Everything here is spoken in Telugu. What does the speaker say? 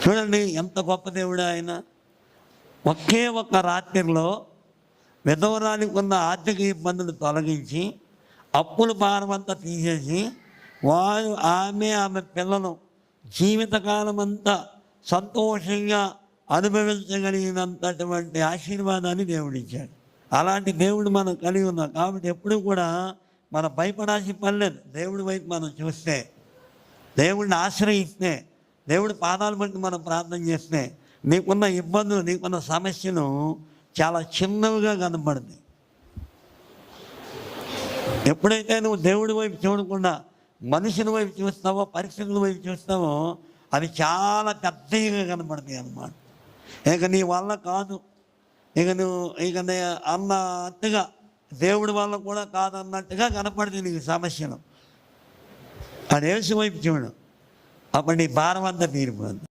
చూడండి ఎంత గొప్ప దేవుడు ఆయన. ఒకే ఒక్క రాత్రిలో విధవరానికి ఉన్న ఆర్థిక ఇబ్బందులు తొలగించి అప్పుల భారమంతా తీసేసి ఆమె పిల్లలు జీవితకాలం అంతా సంతోషంగా అనుభవించగలిగినంతటువంటి ఆశీర్వాదాన్ని దేవుడిచ్చాడు. అలాంటి దేవుడు మనం కలిగి ఉన్నాం. కాబట్టి ఎప్పుడు కూడా మనం భయపడాల్సిన పని లేదు. దేవుడి వైపు మనం చూస్తే, దేవుడిని ఆశ్రయిస్తే, దేవుడి పాదాలు బట్టి మనం ప్రార్థన చేస్తే నీకున్న ఇబ్బందులు, నీకున్న సమస్యలు చాలా చిన్నవిగా కనపడుతుంది. ఎప్పుడైతే నువ్వు దేవుడి వైపు చూడకుండా మనుషుల వైపు చూస్తావో, పరిస్థితుల వైపు చూస్తావో, అది చాలా పెద్దగా కనపడుతుంది అన్నమాట. ఇక నీ వల్ల కాదు, ఇక అన్నట్టుగా దేవుడి వల్ల కూడా కాదన్నట్టుగా కనపడుతుంది నీకు సమస్యలు. అది యేసు వైపు చూడు, అప్పుడు నీ భారం అంతా తీరిపోతుంది.